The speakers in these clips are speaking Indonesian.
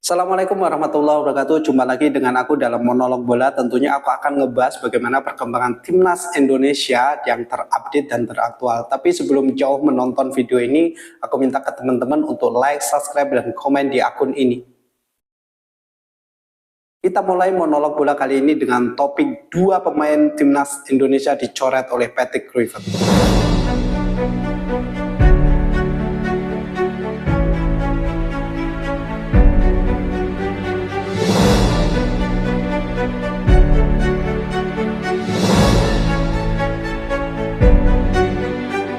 Assalamualaikum warahmatullahi wabarakatuh. Jumpa lagi dengan aku dalam monolog bola. Tentunya aku akan ngebahas bagaimana perkembangan timnas Indonesia yang terupdate dan teraktual. Tapi sebelum jauh menonton video ini, aku minta ke teman-teman untuk like, subscribe, dan komen di akun ini. Kita mulai monolog bola kali ini dengan topik dua pemain timnas Indonesia dicoret oleh Patrick Kluivert.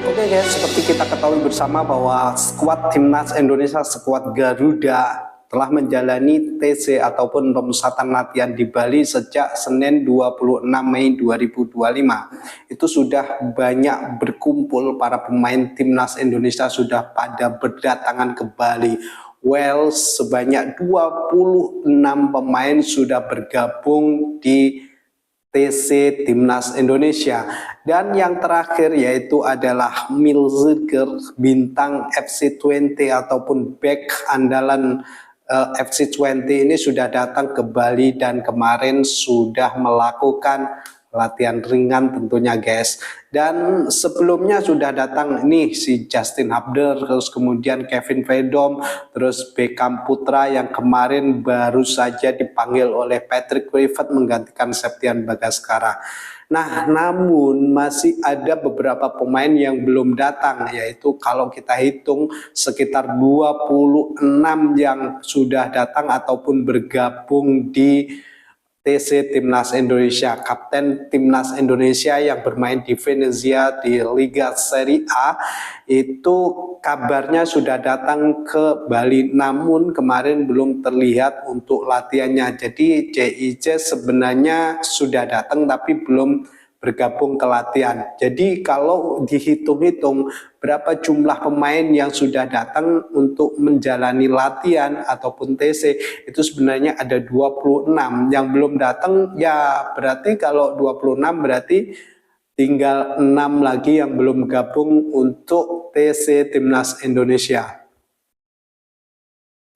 Oke guys, seperti kita ketahui bersama bahwa skuad timnas Indonesia, skuad Garuda telah menjalani TC ataupun pemusatan latihan di Bali sejak Senin 26 Mei 2025. Itu sudah banyak berkumpul, para pemain timnas Indonesia sudah pada berdatangan ke Bali. Well, sebanyak 26 pemain sudah bergabung di TC Timnas Indonesia, dan yang terakhir yaitu adalah Milziger, bintang FC20 ataupun back andalan FC20 ini sudah datang ke Bali dan kemarin sudah melakukan latihan ringan tentunya guys. Dan sebelumnya sudah datang nih si Justin Hubner, terus kemudian Kevin Freedom, terus Beckham Putra yang kemarin baru saja dipanggil oleh Patrick Kluivert menggantikan Septian Bagaskara. Nah, namun masih ada beberapa pemain yang belum datang, yaitu kalau kita hitung sekitar 26 yang sudah datang ataupun bergabung di TC Timnas Indonesia. Kapten Timnas Indonesia yang bermain di Venezia di Liga Serie A itu kabarnya sudah datang ke Bali, namun kemarin belum terlihat untuk latihannya. Jadi JIC sebenarnya sudah datang tapi belum bergabung ke latihan. Jadi kalau dihitung-hitung berapa jumlah pemain yang sudah datang untuk menjalani latihan ataupun TC, itu sebenarnya ada 26. Yang belum datang ya berarti kalau 26 berarti tinggal 6 lagi yang belum gabung untuk TC Timnas Indonesia.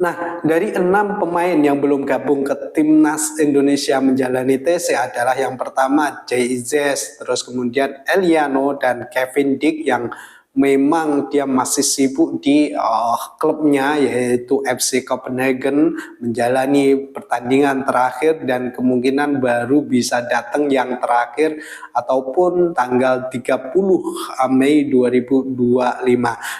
Nah, dari 6 pemain yang belum gabung ke Timnas Indonesia menjalani TC adalah yang pertama JIZ, terus kemudian Eliano dan Kevin Dick yang memang dia masih sibuk di klubnya yaitu FC Copenhagen menjalani pertandingan terakhir dan kemungkinan baru bisa datang yang terakhir ataupun tanggal 30 Mei 2025.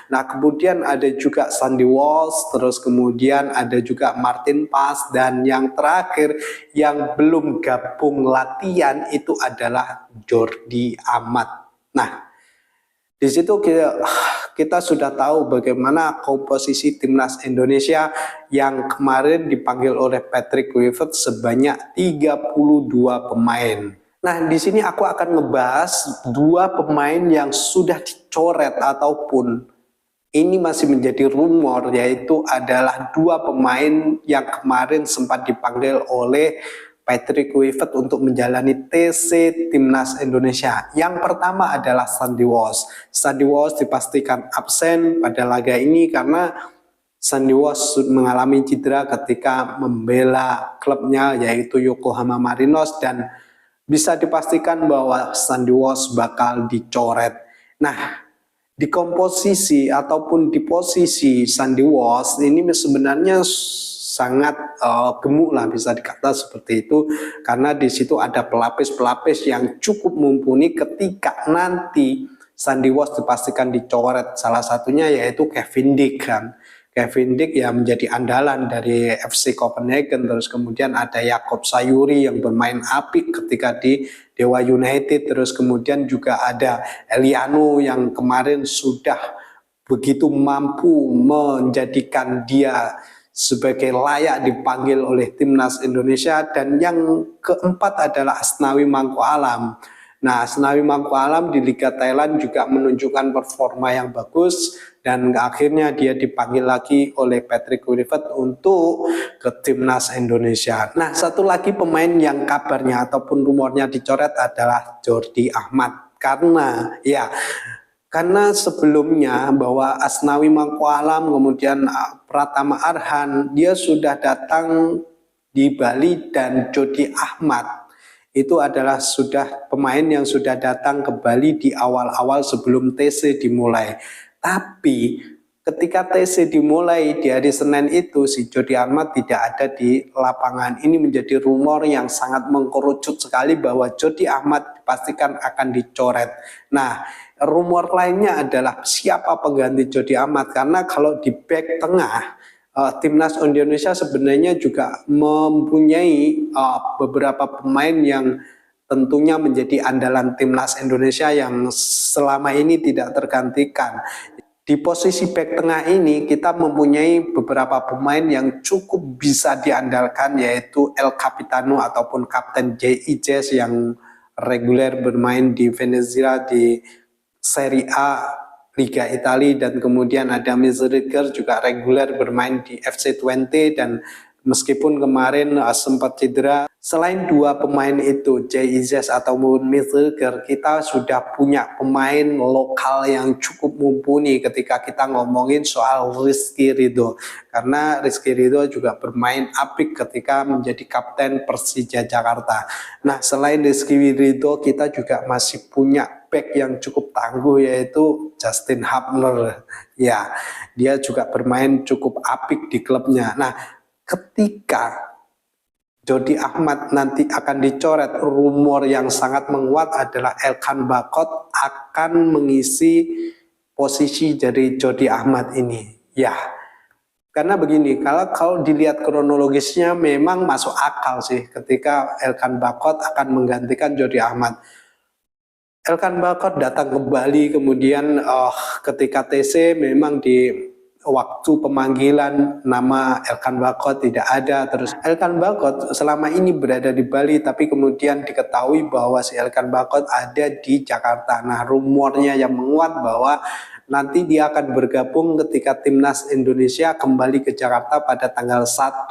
Nah, kemudian ada juga Sandy Walsh, terus kemudian ada juga Martin Pas, dan yang terakhir yang belum gabung latihan itu adalah Jordi Amat. Nah, di situ kita sudah tahu bagaimana komposisi timnas Indonesia yang kemarin dipanggil oleh Patrick Kluivert sebanyak 32 pemain. Nah, di sini aku akan ngebahas dua pemain yang sudah dicoret ataupun ini masih menjadi rumor, yaitu adalah dua pemain yang kemarin sempat dipanggil oleh Patrick Kluivert untuk menjalani TC Timnas Indonesia. Yang pertama adalah Sandy Walsh. Sandy Walsh dipastikan absen pada laga ini karena Sandy Walsh mengalami cedera ketika membela klubnya yaitu Yokohama Marinos, dan bisa dipastikan bahwa Sandy Walsh bakal dicoret. Nah, di komposisi ataupun di posisi Sandy Walsh ini sebenarnya sangat gemuk lah, bisa dikata seperti itu, karena di situ ada pelapis-pelapis yang cukup mumpuni ketika nanti Sandy Walsh dipastikan dicoret. Salah satunya yaitu Kevin Dick kan. Kevin Dick ya menjadi andalan dari FC Copenhagen, terus kemudian ada Yakob Sayuri yang bermain apik ketika di Dewa United, terus kemudian juga ada Eliano yang kemarin sudah begitu mampu menjadikan dia sebagai layak dipanggil oleh timnas Indonesia, dan yang keempat adalah Asnawi Mangko Alam. Nah, Asnawi Mangko Alam di Liga Thailand juga menunjukkan performa yang bagus dan akhirnya dia dipanggil lagi oleh Patrick Kluivert untuk ke timnas Indonesia. Nah, satu lagi pemain yang kabarnya ataupun rumornya dicoret adalah Jordi Amat, karena ya Karena sebelumnya bahwa Asnawi Mangku Alam, kemudian Pratama Arhan, dia sudah datang di Bali, dan Jody Ahmad itu adalah sudah pemain yang sudah datang ke Bali di awal-awal sebelum TC dimulai. Tapi ketika TC dimulai di hari Senin itu, si Jody Ahmad tidak ada di lapangan. Ini menjadi rumor yang sangat mengkerucut sekali bahwa Jody Ahmad dipastikan akan dicoret. Nah, rumor lainnya adalah siapa pengganti Jody Ahmad, karena kalau di back tengah timnas Indonesia sebenarnya juga mempunyai beberapa pemain yang tentunya menjadi andalan timnas Indonesia yang selama ini tidak tergantikan. Di posisi back tengah ini kita mempunyai beberapa pemain yang cukup bisa diandalkan, yaitu El Capitano ataupun Kapten JIJ yang reguler bermain di Venezia di Serie A Liga Italia, dan kemudian ada Mizriker juga reguler bermain di FC Twente, dan meskipun kemarin sempat cedera. Selain dua pemain itu, JIZ ataupun Mizriker, kita sudah punya pemain lokal yang cukup mumpuni ketika kita ngomongin soal Rizky Ridho, karena Rizky Ridho juga bermain apik ketika menjadi kapten Persija Jakarta. Nah, selain Rizky Ridho, kita juga masih punya back yang cukup tangguh, yaitu Justin Hubner. Ya, dia juga bermain cukup apik di klubnya. Nah, ketika Jody Ahmad nanti akan dicoret, rumor yang sangat menguat adalah Elkan Bakot akan mengisi posisi dari Jody Ahmad ini. Ya, karena begini, kalau dilihat kronologisnya memang masuk akal sih ketika Elkan Bakot akan menggantikan Jody Ahmad. Elkan Bakot datang ke Bali, kemudian ketika TC memang di waktu pemanggilan nama Elkan Bakot tidak ada. Terus Elkan Bakot selama ini berada di Bali, tapi kemudian diketahui bahwa si Elkan Bakot ada di Jakarta. Nah, rumornya yang menguat bahwa nanti dia akan bergabung ketika timnas Indonesia kembali ke Jakarta pada tanggal 1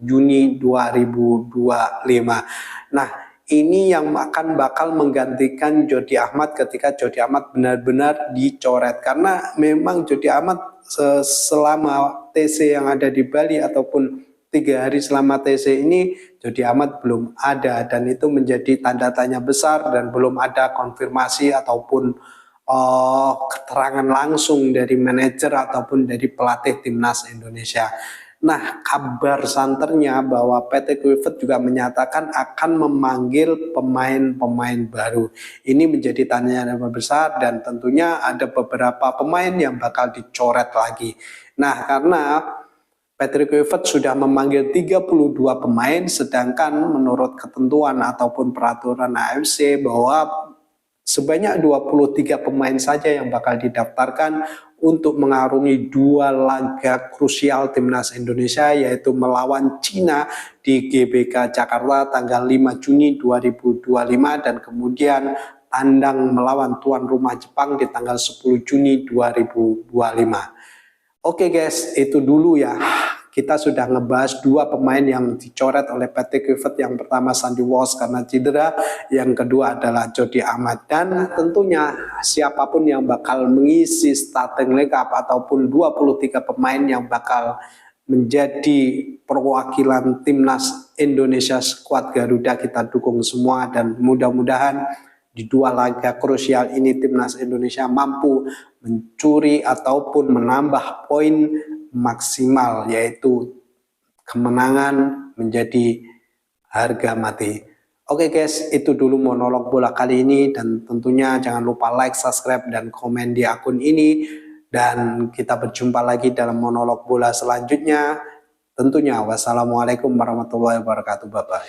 Juni 2025. Nah, ini yang akan bakal menggantikan Jody Ahmad ketika Jody Ahmad benar-benar dicoret, karena memang Jody Ahmad selama TC yang ada di Bali ataupun 3 hari selama TC ini, Jody Ahmad belum ada, dan itu menjadi tanda tanya besar dan belum ada konfirmasi ataupun keterangan langsung dari manajer ataupun dari pelatih timnas Indonesia. Nah, kabar santernya bahwa PT Kuifet juga menyatakan akan memanggil pemain-pemain baru. Ini menjadi tanya yang besar, dan tentunya ada beberapa pemain yang bakal dicoret lagi. Nah, karena PT Kuifet sudah memanggil 32 pemain, sedangkan menurut ketentuan ataupun peraturan AFC bahwa sebanyak 23 pemain saja yang bakal didaftarkan untuk mengarungi 2 laga krusial timnas Indonesia, yaitu melawan Cina di GBK Jakarta tanggal 5 Juni 2025 dan kemudian tandang melawan tuan rumah Jepang di tanggal 10 Juni 2025. Oke guys, itu dulu ya. Kita sudah ngebahas 2 pemain yang dicoret oleh PT Kuifet. Yang pertama Sandy Walsh karena cedera, yang kedua adalah Jody Ahmad. Dan tentunya siapapun yang bakal mengisi starting lineup ataupun 23 pemain yang bakal menjadi perwakilan timnas Indonesia skuad Garuda, kita dukung semua, dan mudah-mudahan di 2 laga krusial ini timnas Indonesia mampu mencuri ataupun menambah poin maksimal, yaitu kemenangan menjadi harga mati. Oke guys, itu dulu monolog bola kali ini, dan tentunya jangan lupa like, subscribe, dan komen di akun ini, dan kita berjumpa lagi dalam monolog bola selanjutnya. Tentunya wassalamualaikum warahmatullahi wabarakatuh. Bye bye.